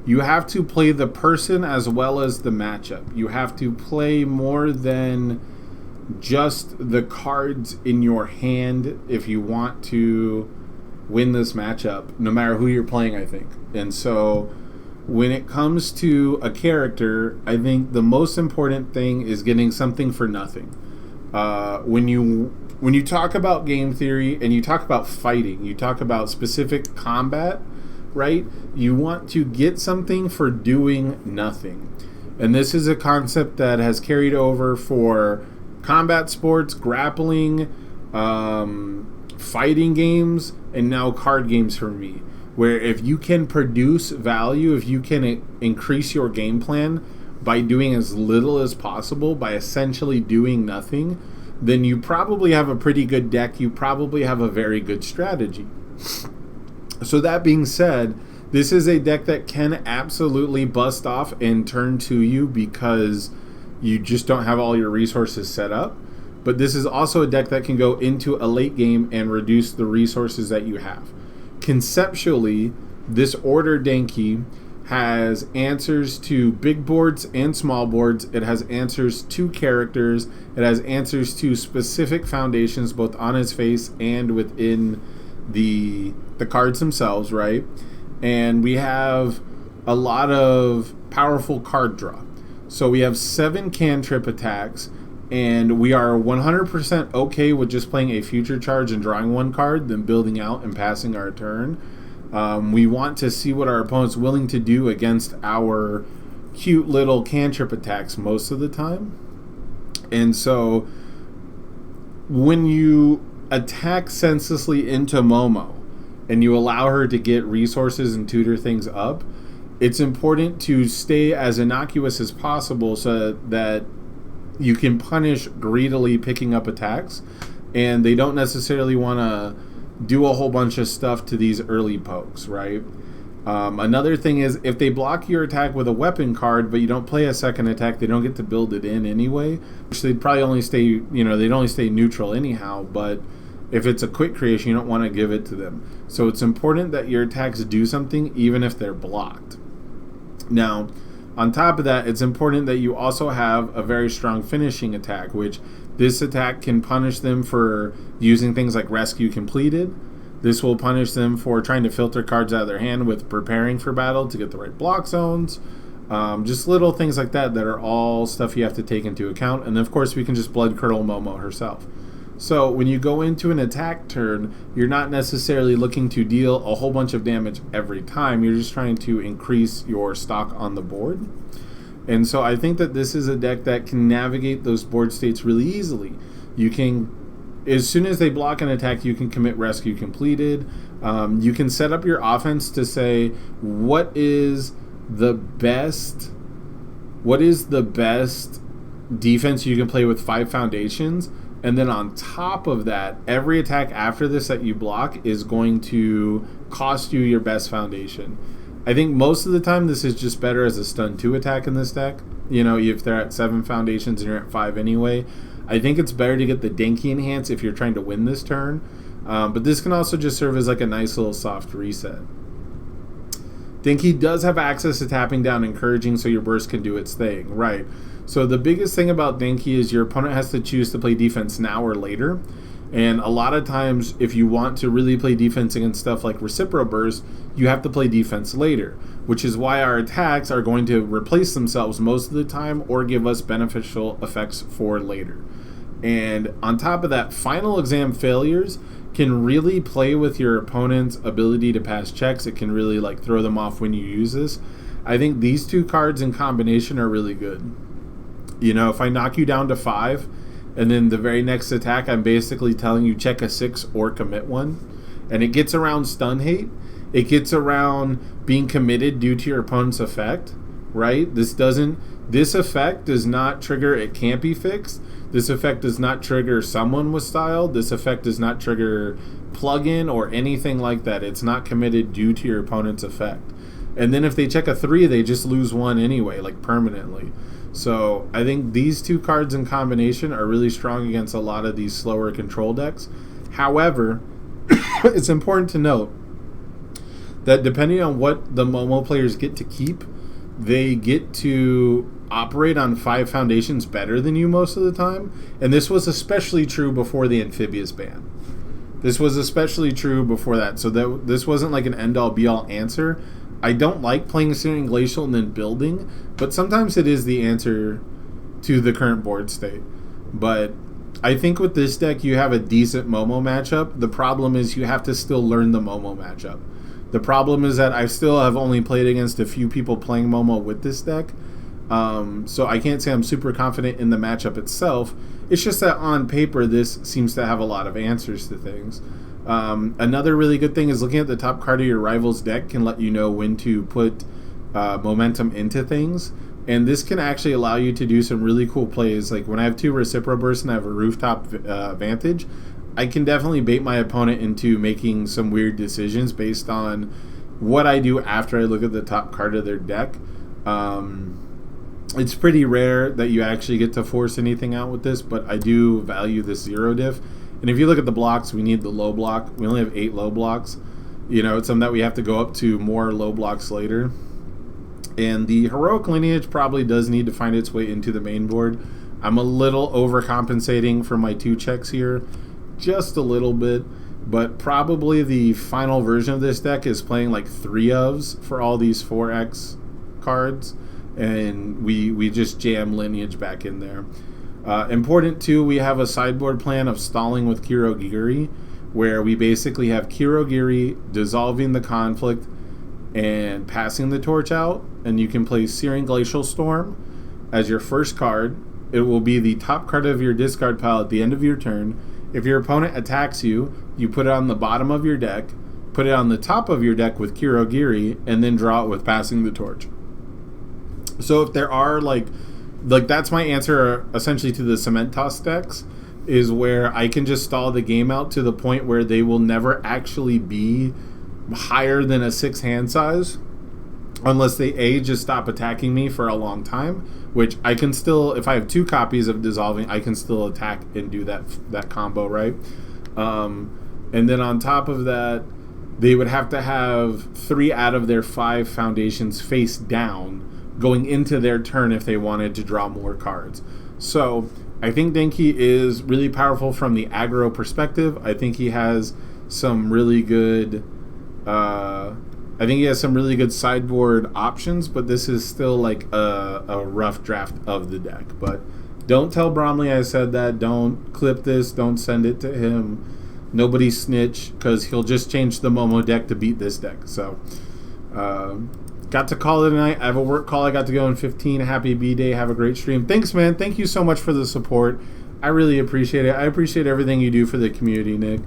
You have to play the person as well as the matchup. You have to play more than just the cards in your hand if you want to win this matchup, no matter who you're playing, I think. And so when it comes to a character, I think the most important thing is getting something for nothing. When you talk about game theory and you talk about fighting, you talk about specific combat, right? You want to get something for doing nothing. And this is a concept that has carried over for combat sports, grappling, fighting games, and now card games for me. Where if you can produce value, if you can increase your game plan by doing as little as possible, by essentially doing nothing, then you probably have a pretty good deck. You probably have a very good strategy. So that being said, this is a deck that can absolutely bust off and turn to you because you just don't have all your resources set up. But this is also a deck that can go into a late game and reduce the resources that you have. Conceptually, this Order Denki has answers to big boards and small boards. It has answers to characters. It has answers to specific foundations, both on its face and within the cards themselves, right? And we have a lot of powerful card draw. So we have 7 cantrip attacks, and we are 100% okay with just playing a future charge and drawing 1 card, then building out and passing our turn. We want to see what our opponent's willing to do against our cute little cantrip attacks most of the time. And so when you attack senselessly into Momo and you allow her to get resources and tutor things up, it's important to stay as innocuous as possible so that you can punish greedily picking up attacks, and they don't necessarily want to do a whole bunch of stuff to these early pokes, right? Another thing is if they block your attack with a weapon card, but you don't play a second attack, they don't get to build it in anyway, which they'd probably only stay, they'd only stay neutral anyhow, but if it's a quick creation, you don't want to give it to them. So it's important that your attacks do something even if they're blocked. Now, on top of that, it's important that you also have a very strong finishing attack, which this attack can punish them for using things like rescue completed. This will punish them for trying to filter cards out of their hand with preparing for battle to get the right block zones. Just little things like that are all stuff you have to take into account. And of course, we can just blood curdle Momo herself. So when you go into an attack turn, you're not necessarily looking to deal a whole bunch of damage every time. You're just trying to increase your stock on the board. And so I think that this is a deck that can navigate those board states really easily. You can, as soon as they block an attack, you can commit rescue completed. You can set up your offense to say, what is the best defense you can play with 5 foundations? And then on top of that, every attack after this that you block is going to cost you your best foundation. I think most of the time this is just better as a stun 2 attack in this deck. If they're at 7 foundations and you're at 5 anyway. I think it's better to get the Denki Enhance if you're trying to win this turn. But this can also just serve as like a nice little soft reset. Denki does have access to tapping down encouraging so your burst can do its thing. Right. So the biggest thing about Denki is your opponent has to choose to play defense now or later. And a lot of times, if you want to really play defense against stuff like Recipro Burst, you have to play defense later, which is why our attacks are going to replace themselves most of the time or give us beneficial effects for later. And on top of that, final exam failures can really play with your opponent's ability to pass checks. It can really throw them off when you use this. I think these 2 cards in combination are really good. If I knock you down to 5, and then the very next attack, I'm basically telling you check a 6 or commit 1. And it gets around stun hate. It gets around being committed due to your opponent's effect, right? This effect does not trigger it can't be fixed. This effect does not trigger someone with style. This effect does not trigger plugin or anything like that. It's not committed due to your opponent's effect. And then if they check a 3, they just lose 1 anyway, permanently. So I think these 2 cards in combination are really strong against a lot of these slower control decks. However, it's important to note that depending on what the Momo players get to keep, they get to operate on 5 foundations better than you most of the time. And this was especially true before the Amphibious ban. This was especially true before that. So this wasn't like an end-all be-all answer. I don't like playing Searing Glacial and then building, but sometimes it is the answer to the current board state. But I think with this deck, you have a decent Momo matchup. The problem is you have to still learn the Momo matchup. The problem is that I still have only played against a few people playing Momo with this deck. So I can't say I'm super confident in the matchup itself. It's just that on paper, this seems to have a lot of answers to things. Another really good thing is looking at the top card of your rival's deck can let you know when to put momentum into things. And this can actually allow you to do some really cool plays. Like when I have 2 Recipro Bursts and I have a Rooftop Vantage, I can definitely bait my opponent into making some weird decisions based on what I do after I look at the top card of their deck. It's pretty rare that you actually get to force anything out with this, but I do value this 0 diff. And if you look at the blocks, we need the low block. We only have 8 low blocks. You know, it's something that we have to go up to more low blocks later. And the Heroic Lineage probably does need to find its way into the main board. I'm a little overcompensating for my 2 checks here. Just a little bit. But probably the final version of this deck is playing like 3 ofs for all these 4X cards. And we just jam Lineage back in there. Important too, we have a sideboard plan of stalling with Kirogiri, where we basically have Kirogiri dissolving the conflict and passing the torch out, and you can play Searing Glacial Storm as your first card. It will be the top card of your discard pile at the end of your turn. If your opponent attacks you, you put it on the bottom of your deck, put it on the top of your deck with Kirogiri, and then draw it with Passing the Torch. So if there are like that's my answer essentially to the Cement Toss decks, is where I can just stall the game out to the point where they will never actually be higher than a 6 hand size unless they just stop attacking me for a long time, which I can still, if I have 2 copies of Dissolving, I can still attack and do that combo, right? And then on top of that, they would have to have 3 out of their 5 foundations face down going into their turn if they wanted to draw more cards. So I think Denki is really powerful from the aggro perspective. I think he has some really good sideboard options, but this is still like a rough draft of the deck. But don't tell Bromley I said that. Don't clip this. Don't send it to him. Nobody snitch, because he'll just change the Momo deck to beat this deck. So got to call it a night. I have a work call I got to go in 15. Happy B-Day. Have a great stream. Thanks, man. Thank you so much for the support. I really appreciate it. I appreciate everything you do for the community, Nick.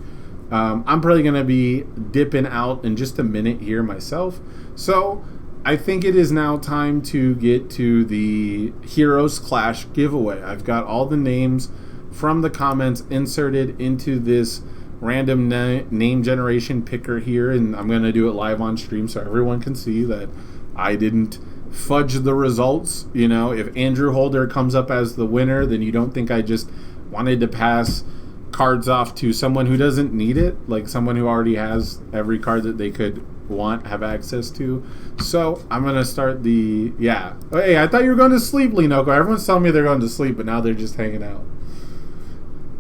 I'm probably going to be dipping out in just a minute here myself. So I think it is now time to get to the Heroes Clash giveaway. I've got all the names from the comments inserted into this random name generation picker here, and I'm going to do it live on stream so everyone can see that I didn't fudge the results. You know, if Andrew Holder comes up as the winner, then you don't think I just wanted to pass cards off to someone who doesn't need it, like someone who already has every card that they could have access to. So I'm going to start the... Yeah. Oh, hey, I thought you were going to sleep, Linoco. Everyone's telling me they're going to sleep, but now they're just hanging out.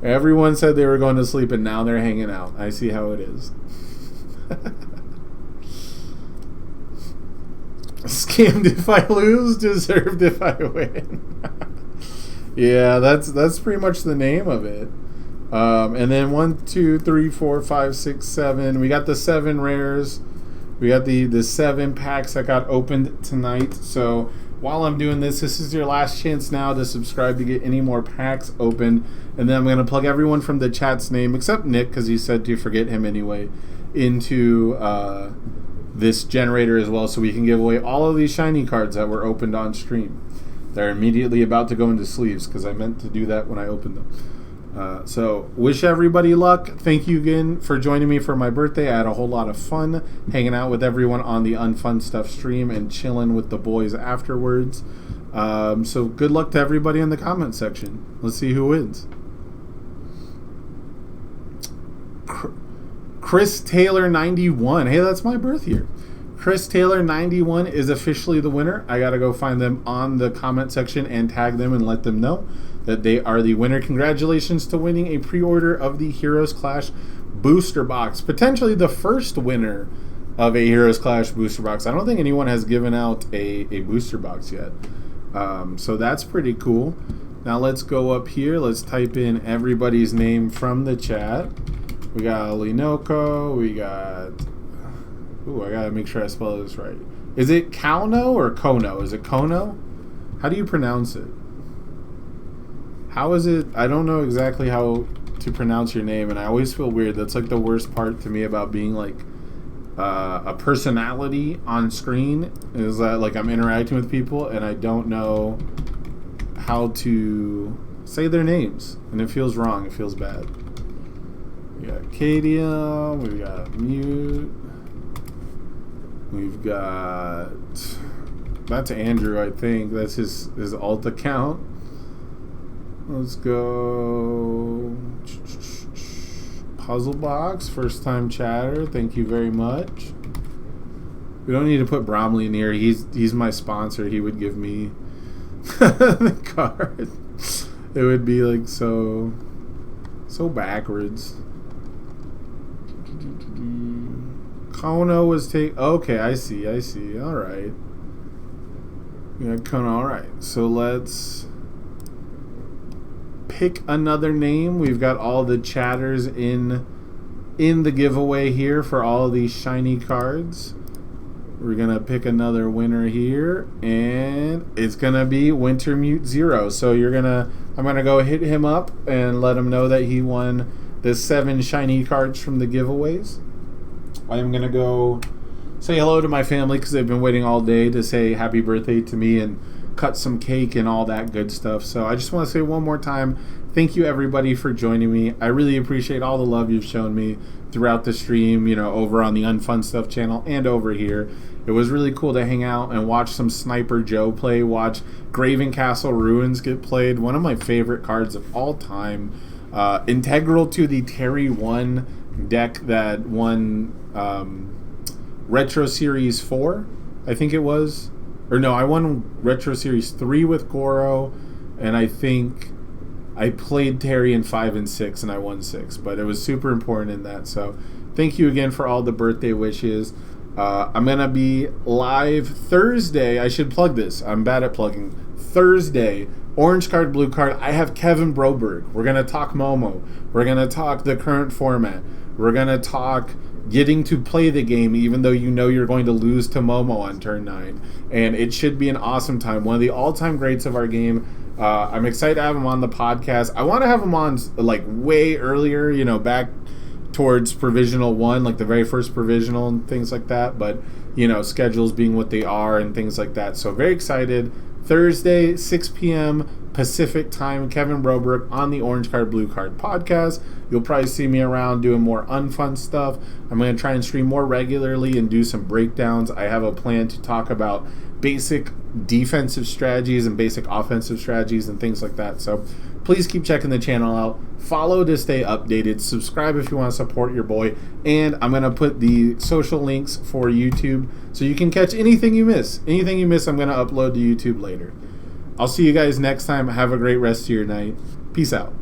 Everyone said they were going to sleep, and now they're hanging out. I see how it is. Scammed if I lose, deserved if I win. Yeah, that's pretty much the name of it. And then 1, 2, 3, 4, 5, 6, 7. We got the 7 rares. We got the 7 packs that got opened tonight. So while I'm doing this is your last chance now to subscribe to get any more packs opened. And then I'm going to plug everyone from the chat's name, except Nick, because he said to forget him anyway, into this generator as well, so we can give away all of these shiny cards that were opened on stream. They're immediately about to go into sleeves, because I meant to do that when I opened them. So wish everybody luck. Thank you again for joining me for my birthday. I had a whole lot of fun hanging out with everyone on the Unfun Stuff stream and chilling with the boys afterwards. So good luck to everybody in the comment section. Let's see who wins. Chris Taylor 91. Hey, that's my birth year. Chris Taylor 91 is officially the winner. I gotta go find them on the comment section and tag them and let them know that they are the winner. Congratulations to winning a pre-order of the Heroes Clash booster box. Potentially the first winner of a Heroes Clash booster box. I don't think anyone has given out a booster box yet. So that's pretty cool. Now let's go up here. Let's type in everybody's name from the chat. We got Linoko. We got... Ooh, I gotta make sure I spell this right. Is it Kauno or Kono? Is it Kono? How do you pronounce it? How is it? I don't know exactly how to pronounce your name, and I always feel weird. That's like the worst part to me about being like a personality on screen, is that like I'm interacting with people and I don't know how to say their names, and it feels wrong. It feels bad. We got Cadium. We got Mute. We've got... That's Andrew, I think. That's his alt account. Let's go... Puzzle Box, first time chatter. Thank you very much. We don't need to put Bromley in here. He's my sponsor. He would give me the card. It would be like so backwards. Kono was okay, I see. All right. Yeah, Kono. All right. So let's pick another name. We've got all the chatters in the giveaway here for all of these shiny cards. We're gonna pick another winner here, and it's gonna be Wintermute 0. So I'm gonna go hit him up and let him know that he won the 7 shiny cards from the giveaways. I'm going to go say hello to my family because they've been waiting all day to say happy birthday to me and cut some cake and all that good stuff. So I just want to say one more time, thank you everybody for joining me. I really appreciate all the love you've shown me throughout the stream, over on the Unfun Stuff channel and over here. It was really cool to hang out and watch some Sniper Joe play, watch Graven Castle Ruins get played, one of my favorite cards of all time. Integral to the Terry 1 deck that won Retro Series 4, I think it was. Or no, I won Retro Series 3 with Goro, and I think I played Terry in 5 and 6, and I won 6. But it was super important in that. So thank you again for all the birthday wishes. I'm going to be live Thursday. I should plug this. I'm bad at plugging. Thursday, Orange Card, Blue Card. I have Kevin Broberg. We're going to talk Momo. We're going to talk the current format. We're going to talk getting to play the game even though you're going to lose to Momo on turn 9. And it should be an awesome time. One of the all-time greats of our game. I'm excited to have him on the podcast. I want to have him on like way earlier, back towards Provisional 1, like the very first Provisional and things like that. But, schedules being what they are and things like that. So very excited. Thursday, 6 p.m. Pacific time, Kevin Broberg on the Orange Card, Blue Card podcast. You'll probably see me around doing more unfun stuff. I'm going to try and stream more regularly and do some breakdowns. I have a plan to talk about basic defensive strategies and basic offensive strategies and things like that. So please keep checking the channel out. Follow to stay updated. Subscribe if you want to support your boy. And I'm going to put the social links for YouTube so you can catch anything you miss. Anything you miss, I'm going to upload to YouTube later. I'll see you guys next time. Have a great rest of your night. Peace out.